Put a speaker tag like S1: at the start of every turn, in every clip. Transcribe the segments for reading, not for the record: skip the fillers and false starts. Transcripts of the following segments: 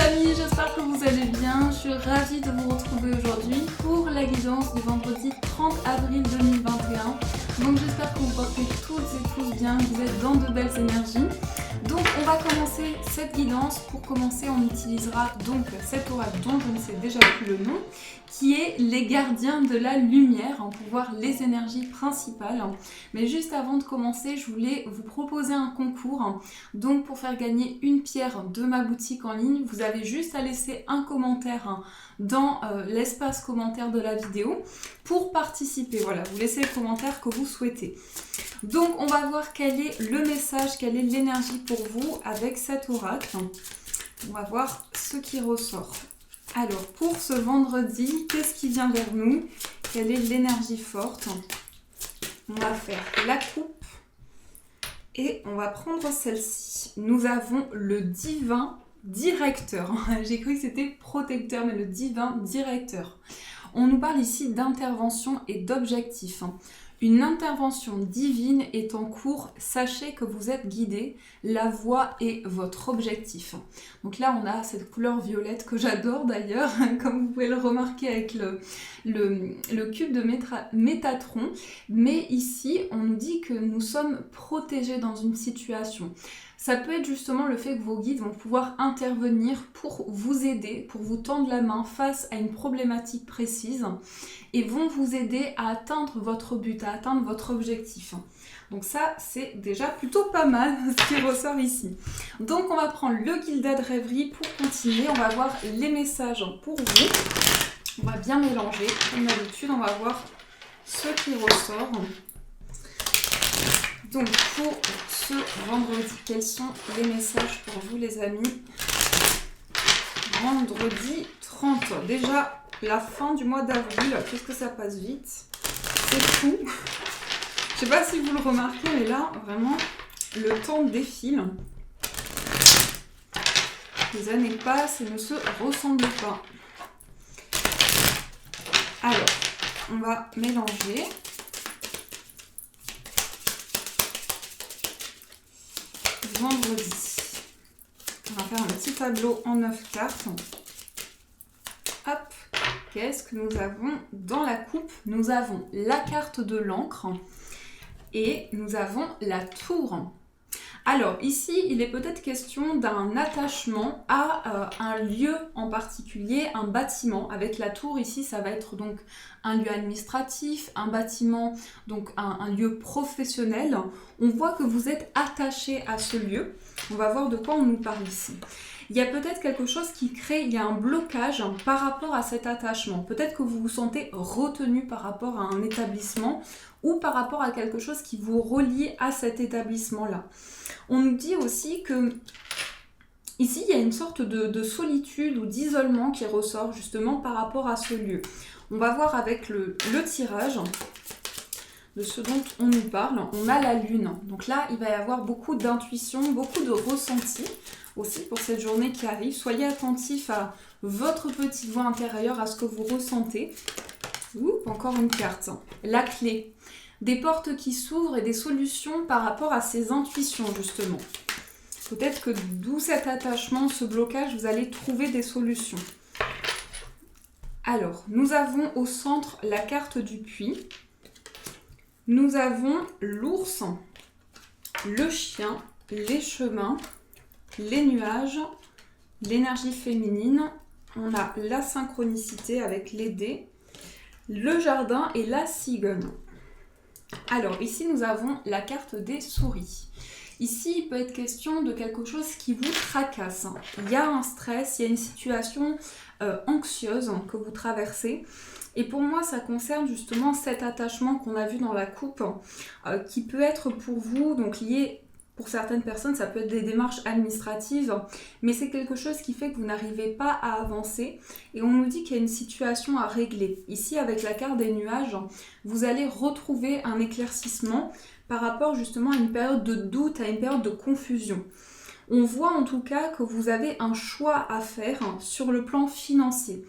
S1: amis, j'espère que vous allez bien. Je suis ravie de vous retrouver aujourd'hui pour la guidance du vendredi 30 avril 2021. Donc j'espère que vous portez toutes et tous bien, que vous êtes dans de belles énergies. Donc on va commencer cette guidance. Pour commencer, on utilisera donc cet oracle dont je ne sais déjà plus le nom, qui est les gardiens de la lumière, pour voir les énergies principales. Mais juste avant de commencer, je voulais vous proposer un concours. Donc pour faire gagner une pierre de ma boutique en ligne, vous avez juste à laisser un commentaire dans l'espace commentaire de la vidéo pour participer. Voilà, vous laissez le commentaire que vous souhaitez. Donc on va voir quel est le message, quelle est l'énergie pour vous avec cet oracle. On va voir ce qui ressort. Alors pour ce vendredi, qu'est-ce qui vient vers nous? Quelle est l'énergie forte? On va faire la coupe et on va prendre celle-ci. Nous avons le divin directeur. J'ai cru que c'était protecteur, mais le divin directeur. On nous parle ici d'intervention et d'objectif. Une intervention divine est en cours, sachez que vous êtes guidé, la voie est votre objectif. Donc là on a cette couleur violette que j'adore d'ailleurs, comme vous pouvez le remarquer avec le cube de Métatron, mais ici on nous dit que nous sommes protégés dans une situation. Ça peut être justement le fait que vos guides vont pouvoir intervenir pour vous aider, pour vous tendre la main face à une problématique précise et vont vous aider à atteindre votre but, à atteindre votre objectif. Donc ça, c'est déjà plutôt pas mal ce qui ressort ici. Donc on va prendre le Gilded Rêverie pour continuer. On va voir les messages pour vous. On va bien mélanger. Comme d'habitude, on va voir ce qui ressort. Donc pour ce vendredi, quels sont les messages pour vous les amis? Vendredi 30, déjà la fin du mois d'avril, qu'est-ce que ça passe vite? C'est fou. Je sais pas si vous le remarquez, mais là vraiment le temps défile. Les années passent et ne se ressemblent pas. Alors, on va mélanger. Vendredi. On va faire un petit tableau en 9 cartes. Hop, qu'est-ce que nous avons dans la coupe? Nous avons la carte de l'encre et nous avons la tour. Alors ici, il est peut-être question d'un attachement à un lieu en particulier, un bâtiment. Avec la tour ici, ça va être donc un lieu administratif, un bâtiment, donc un lieu professionnel. On voit que vous êtes attaché à ce lieu. On va voir de quoi on nous parle ici. Il y a peut-être quelque chose qui crée, il y a un blocage par rapport à cet attachement. Peut-être que vous vous sentez retenu par rapport à un établissement ou par rapport à quelque chose qui vous relie à cet établissement-là. On nous dit aussi que ici, il y a une sorte de solitude ou d'isolement qui ressort justement par rapport à ce lieu. On va voir avec le tirage de ce dont on nous parle. On a la lune. Donc là, il va y avoir beaucoup d'intuition, beaucoup de ressenti aussi pour cette journée qui arrive. Soyez attentifs à votre petite voix intérieure, à ce que vous ressentez. Oups, encore une carte. La clé. Des portes qui s'ouvrent et des solutions par rapport à ces intuitions justement. Peut-être que d'où cet attachement, ce blocage, vous allez trouver des solutions. Alors, nous avons au centre la carte du puits. Nous avons l'ours, le chien, les chemins, les nuages, l'énergie féminine. On a la synchronicité avec les dés, le jardin et la cigogne. Alors ici nous avons la carte des souris. Ici il peut être question de quelque chose qui vous tracasse. Il y a un stress, il y a une situation anxieuse que vous traversez. Et pour moi ça concerne justement cet attachement qu'on a vu dans la coupe qui peut être pour vous donc lié. Pour certaines personnes, ça peut être des démarches administratives, mais c'est quelque chose qui fait que vous n'arrivez pas à avancer et on nous dit qu'il y a une situation à régler. Ici, avec la carte des nuages, vous allez retrouver un éclaircissement par rapport justement à une période de doute, à une période de confusion. On voit en tout cas que vous avez un choix à faire sur le plan financier.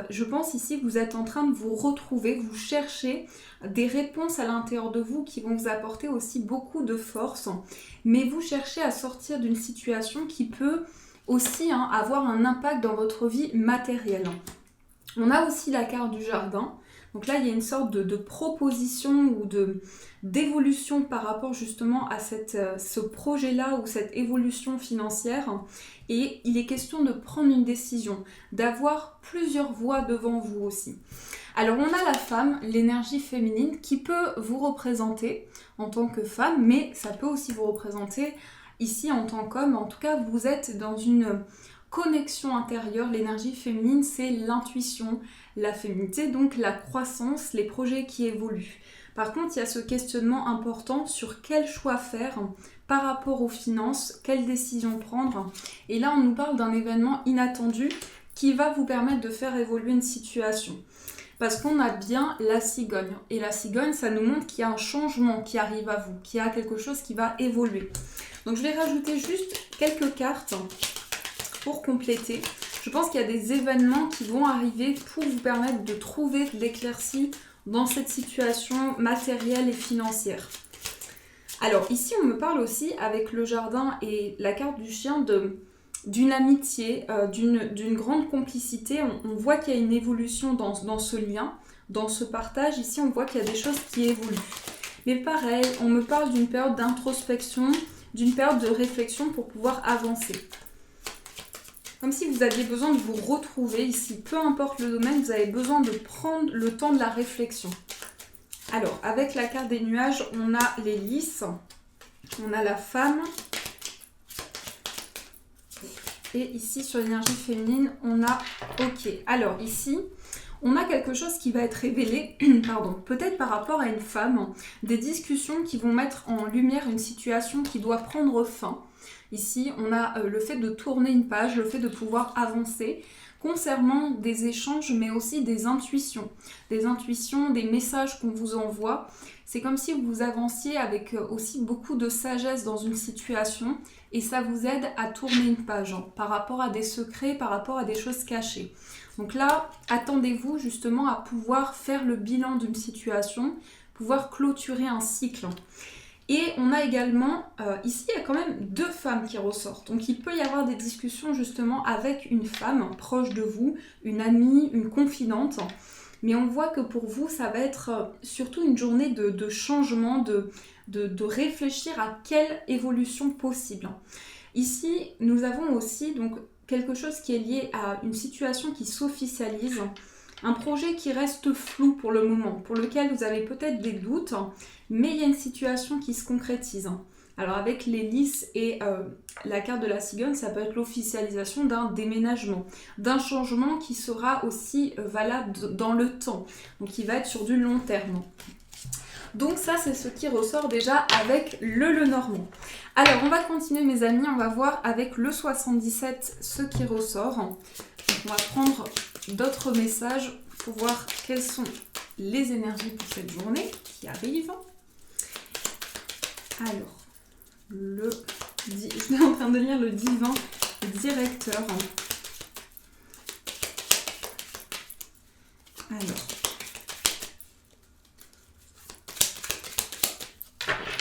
S1: Je pense ici que vous êtes en train de vous retrouver, vous cherchez des réponses à l'intérieur de vous qui vont vous apporter aussi beaucoup de force, mais vous cherchez à sortir d'une situation qui peut aussi avoir un impact dans votre vie matérielle. On a aussi la carte du jardin. Donc là, il y a une sorte de proposition ou d'évolution par rapport justement à ce projet-là ou cette évolution financière. Et il est question de prendre une décision, d'avoir plusieurs voies devant vous aussi. Alors on a la femme, l'énergie féminine, qui peut vous représenter en tant que femme, mais ça peut aussi vous représenter ici en tant qu'homme. En tout cas, vous êtes dans une connexion intérieure. L'énergie féminine, c'est l'intuition, la féminité, donc la croissance, les projets qui évoluent. Par contre, il y a ce questionnement important sur quel choix faire par rapport aux finances, quelle décision prendre. Et là, on nous parle d'un événement inattendu qui va vous permettre de faire évoluer une situation. Parce qu'on a bien la cigogne. Et la cigogne, ça nous montre qu'il y a un changement qui arrive à vous, qu'il y a quelque chose qui va évoluer. Donc je vais rajouter juste quelques cartes pour compléter. Je pense qu'il y a des événements qui vont arriver pour vous permettre de trouver de l'éclaircie dans cette situation matérielle et financière. Alors ici, on me parle aussi avec le jardin et la carte du chien d'une amitié, d'une grande complicité. On voit qu'il y a une évolution dans ce lien, dans ce partage. Ici, on voit qu'il y a des choses qui évoluent. Mais pareil, on me parle d'une période d'introspection, d'une période de réflexion pour pouvoir avancer. Comme si vous aviez besoin de vous retrouver ici. Peu importe le domaine, vous avez besoin de prendre le temps de la réflexion. Alors, avec la carte des nuages, on a les lys, on a la femme. Et ici, sur l'énergie féminine, on a OK. Alors ici, on a quelque chose qui va être révélé, peut-être par rapport à une femme, des discussions qui vont mettre en lumière une situation qui doit prendre fin. Ici, on a le fait de tourner une page, le fait de pouvoir avancer concernant des échanges, mais aussi des intuitions, des messages qu'on vous envoie. C'est comme si vous avanciez avec aussi beaucoup de sagesse dans une situation et ça vous aide à tourner une page par rapport à des secrets, par rapport à des choses cachées. Donc là, attendez-vous justement à pouvoir faire le bilan d'une situation, pouvoir clôturer un cycle. Et on a également, ici il y a quand même 2 femmes qui ressortent. Donc il peut y avoir des discussions justement avec une femme proche de vous, une amie, une confidente. Mais on voit que pour vous, ça va être surtout une journée de changement, de réfléchir à quelle évolution possible. Ici, nous avons aussi donc quelque chose qui est lié à une situation qui s'officialise, un projet qui reste flou pour le moment, pour lequel vous avez peut-être des doutes, mais il y a une situation qui se concrétise. Alors avec les lys et la carte de la cigogne, ça peut être l'officialisation d'un déménagement, d'un changement qui sera aussi valable dans le temps, donc qui va être sur du long terme. Donc ça, c'est ce qui ressort déjà avec le Lenormand. Alors, on va continuer mes amis, on va voir avec le 77 ce qui ressort. Donc, on va prendre d'autres messages pour voir quelles sont les énergies pour cette journée qui arrive. Alors, je suis en train de lire le divin directeur. Alors,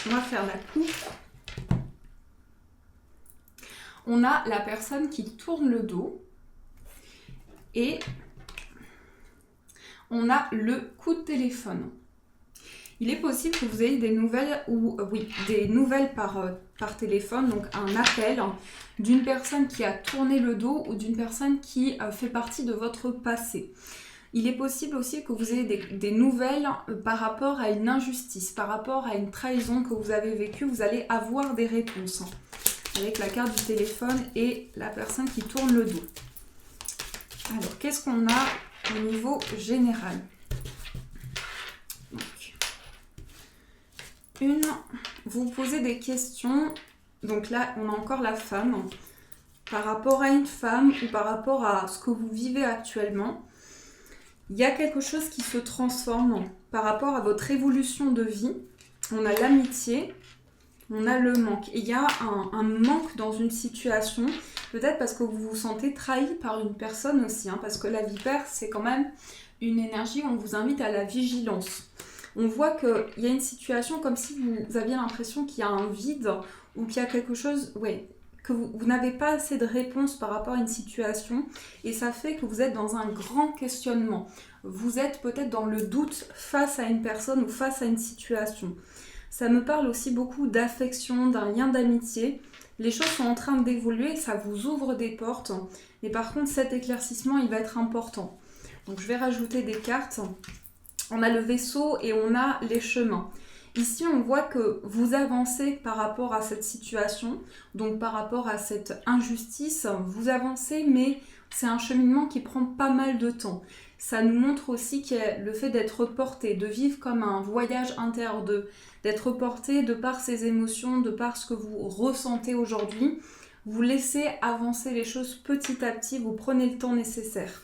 S1: on va faire la coupe. On a la personne qui tourne le dos et on a le coup de téléphone. Il est possible que vous ayez des nouvelles des nouvelles par téléphone, donc un appel d'une personne qui a tourné le dos ou d'une personne qui fait partie de votre passé. Il est possible aussi que vous ayez des nouvelles par rapport à une injustice, par rapport à une trahison que vous avez vécue. Vous allez avoir des réponses avec la carte du téléphone et la personne qui tourne le dos. Alors, qu'est-ce qu'on a au niveau général ? Donc, vous posez des questions. Donc là, on a encore la femme. Par rapport à une femme ou par rapport à ce que vous vivez actuellement, il y a quelque chose qui se transforme par rapport à votre évolution de vie. On a l'amitié, on a le manque. Et il y a un manque dans une situation, peut-être parce que vous vous sentez trahi par une personne aussi, parce que la vipère, c'est quand même une énergie où on vous invite à la vigilance. On voit qu'il y a une situation comme si vous aviez l'impression qu'il y a un vide ou qu'il y a quelque chose, que vous n'avez pas assez de réponses par rapport à une situation et ça fait que vous êtes dans un grand questionnement. Vous êtes peut-être dans le doute face à une personne ou face à une situation. Ça me parle aussi beaucoup d'affection, d'un lien d'amitié. Les choses sont en train d'évoluer, ça vous ouvre des portes. Mais par contre, cet éclaircissement, il va être important. Donc je vais rajouter des cartes. On a le vaisseau et on a les chemins. Ici, on voit que vous avancez par rapport à cette situation, donc par rapport à cette injustice. Vous avancez, mais c'est un cheminement qui prend pas mal de temps. Ça nous montre aussi qu'il y a le fait d'être porté, de vivre comme un voyage intérieur, d'être porté de par ses émotions, de par ce que vous ressentez aujourd'hui. Vous laissez avancer les choses petit à petit, vous prenez le temps nécessaire.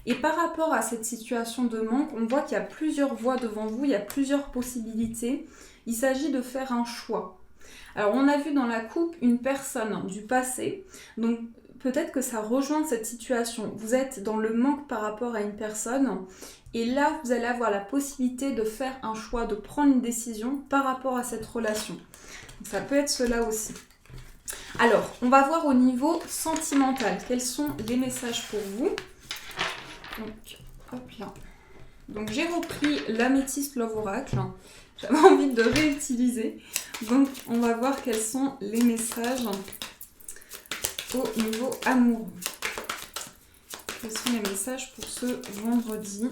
S1: Et par rapport à cette situation de manque, on voit qu'il y a plusieurs voies devant vous, il y a plusieurs possibilités. Il s'agit de faire un choix. Alors on a vu dans la coupe une personne du passé, donc peut-être que ça rejoint cette situation. Vous êtes dans le manque par rapport à une personne et là vous allez avoir la possibilité de faire un choix, de prendre une décision par rapport à cette relation. Donc, ça peut être cela aussi. Alors, on va voir au niveau sentimental, quels sont les messages pour vous. Donc, hop là. Donc, j'ai repris l'Améthyste Love Oracle. J'avais envie de réutiliser. Donc, on va voir quels sont les messages au niveau amoureux. Quels sont les messages pour ce vendredi ?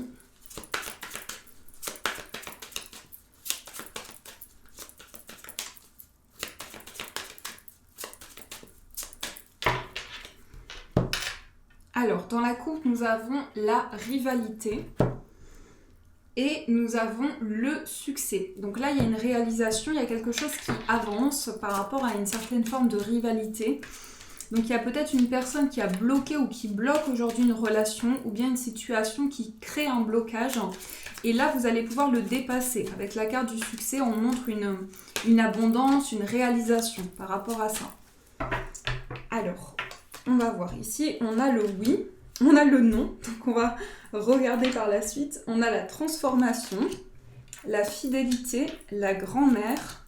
S1: Alors, dans la coupe, nous avons la rivalité et nous avons le succès. Donc là, il y a une réalisation, il y a quelque chose qui avance par rapport à une certaine forme de rivalité. Donc il y a peut-être une personne qui a bloqué ou qui bloque aujourd'hui une relation ou bien une situation qui crée un blocage. Et là, vous allez pouvoir le dépasser. Avec la carte du succès, on montre une abondance, une réalisation par rapport à ça. Alors, on va voir ici, on a le oui, on a le non, donc on va regarder par la suite. On a la transformation, la fidélité, la grand-mère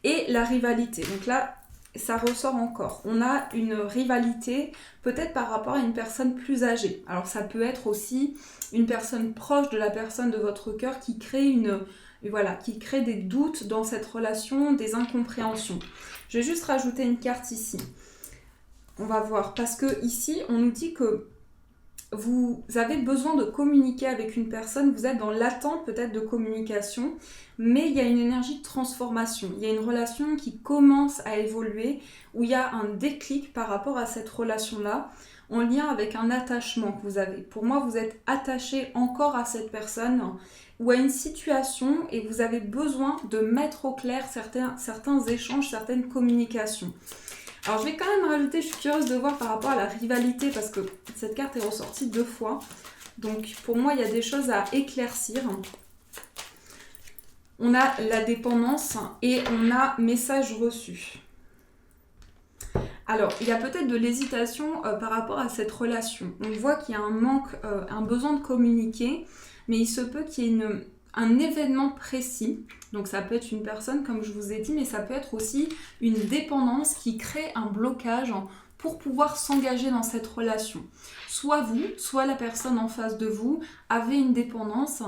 S1: et la rivalité. Donc là, ça ressort encore. On a une rivalité peut-être par rapport à une personne plus âgée. Alors ça peut être aussi une personne proche de la personne de votre cœur qui crée qui crée des doutes dans cette relation, des incompréhensions. Je vais juste rajouter une carte ici. On va voir, parce que ici, on nous dit que vous avez besoin de communiquer avec une personne, vous êtes dans l'attente peut-être de communication, mais il y a une énergie de transformation, il y a une relation qui commence à évoluer, où il y a un déclic par rapport à cette relation-là, en lien avec un attachement que vous avez. Pour moi, vous êtes attaché encore à cette personne ou à une situation et vous avez besoin de mettre au clair certains échanges, certaines communications. Alors je vais quand même rajouter, je suis curieuse de voir par rapport à la rivalité parce que cette carte est ressortie 2 fois. Donc pour moi, il y a des choses à éclaircir. On a la dépendance et on a message reçu. Alors, il y a peut-être de l'hésitation par rapport à cette relation. On voit qu'il y a un manque, un besoin de communiquer, mais il se peut qu'il y ait un événement précis. Donc ça peut être une personne, comme je vous ai dit, mais ça peut être aussi une dépendance qui crée un blocage pour pouvoir s'engager dans cette relation. Soit vous, soit la personne en face de vous avez une dépendance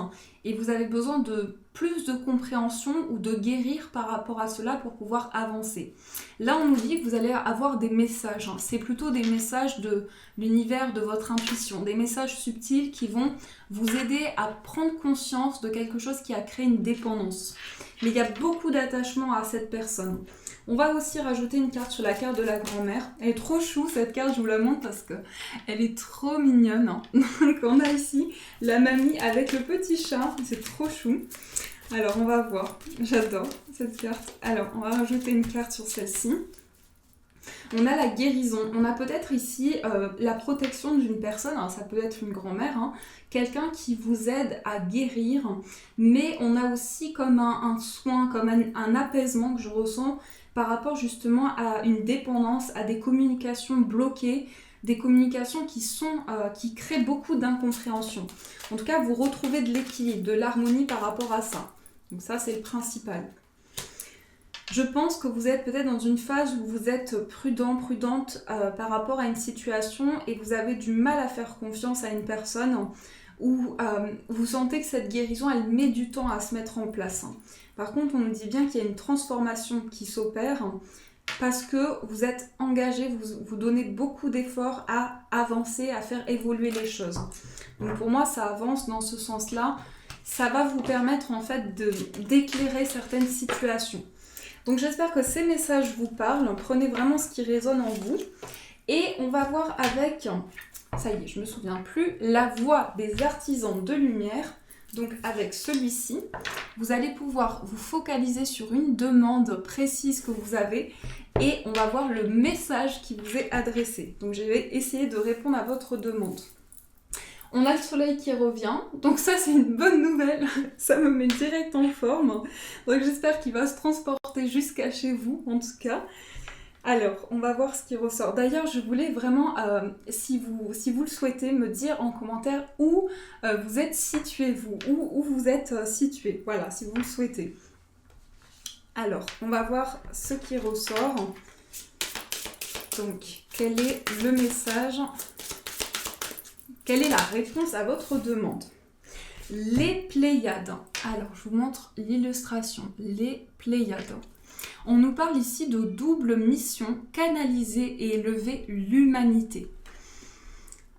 S1: et vous avez besoin de plus de compréhension ou de guérir par rapport à cela pour pouvoir avancer. Là, on nous dit que vous allez avoir des messages. C'est plutôt des messages de l'univers, de votre intuition, des messages subtils qui vont vous aider à prendre conscience de quelque chose qui a créé une dépendance. Mais il y a beaucoup d'attachement à cette personne. On va aussi rajouter une carte sur la carte de la grand-mère. Elle est trop chou cette carte, je vous la montre parce qu'elle est trop mignonne. Donc on a ici la mamie avec le petit chat, c'est trop chou. Alors on va voir, j'adore cette carte. Alors on va rajouter une carte sur celle-ci. On a la guérison, on a peut-être ici la protection d'une personne, alors ça peut être une grand-mère, quelqu'un qui vous aide à guérir, mais on a aussi comme un soin, comme un apaisement que je ressens par rapport justement à une dépendance, à des communications bloquées, des communications qui créent beaucoup d'incompréhension. En tout cas, vous retrouvez de l'équilibre, de l'harmonie par rapport à ça. Donc ça, c'est le principal. Je pense que vous êtes peut-être dans une phase où vous êtes prudent, prudente par rapport à une situation et que vous avez du mal à faire confiance à une personne, où vous sentez que cette guérison, elle met du temps à se mettre en place. Par contre, on nous dit bien qu'il y a une transformation qui s'opère parce que vous êtes engagé, vous donnez beaucoup d'efforts à avancer, à faire évoluer les choses. Donc pour moi, ça avance dans ce sens-là. Ça va vous permettre en fait d'éclairer certaines situations. Donc j'espère que ces messages vous parlent. Prenez vraiment ce qui résonne en vous. Et on va voir avec, ça y est, je me souviens plus, la voix des artisans de lumière. Donc avec celui-ci, vous allez pouvoir vous focaliser sur une demande précise que vous avez et on va voir le message qui vous est adressé. Donc je vais essayer de répondre à votre demande. On a le soleil qui revient, donc ça c'est une bonne nouvelle, ça me met direct en forme. Donc j'espère qu'il va se transporter jusqu'à chez vous en tout cas. Alors, on va voir ce qui ressort. D'ailleurs, je voulais vraiment, si vous le souhaitez, me dire en commentaire où vous êtes situé, vous, où vous êtes situé. Voilà, si vous le souhaitez. Alors, on va voir ce qui ressort. Donc, quel est le message? Quelle est la réponse à votre demande? Les Pléiades. Alors, je vous montre l'illustration. Les Pléiades. On nous parle ici de double mission, canaliser et élever l'humanité.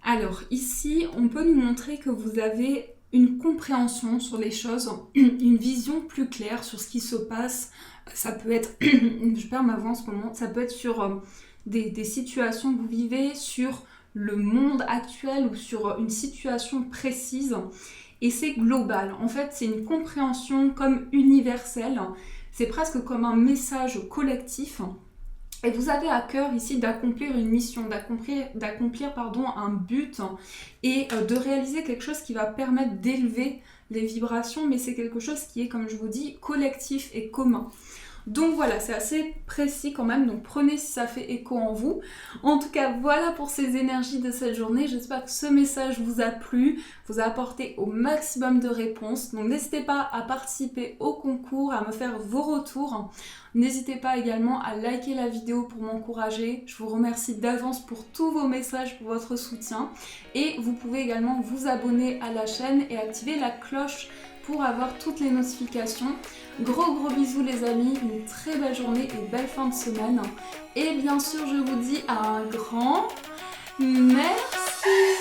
S1: Alors ici, on peut nous montrer que vous avez une compréhension sur les choses, une vision plus claire sur ce qui se passe. Ça peut être, je perds ma voix en ce moment, ça peut être sur des situations que vous vivez, sur le monde actuel ou sur une situation précise. Et c'est global. En fait, c'est une compréhension comme universelle. C'est presque comme un message collectif. Et vous avez à cœur ici d'accomplir une mission, d'accomplir un but et de réaliser quelque chose qui va permettre d'élever les vibrations, mais c'est quelque chose qui est, comme je vous dis, collectif et commun. Donc voilà, c'est assez précis quand même, donc prenez si ça fait écho en vous. En tout cas, voilà pour ces énergies de cette journée. J'espère que ce message vous a plu, vous a apporté au maximum de réponses. Donc n'hésitez pas à participer au concours, à me faire vos retours. N'hésitez pas également à liker la vidéo pour m'encourager. Je vous remercie d'avance pour tous vos messages, pour votre soutien. Et vous pouvez également vous abonner à la chaîne et activer la cloche pour avoir toutes les notifications. Gros bisous les amis, une très belle journée et belle fin de semaine. Et bien sûr, je vous dis à un grand merci.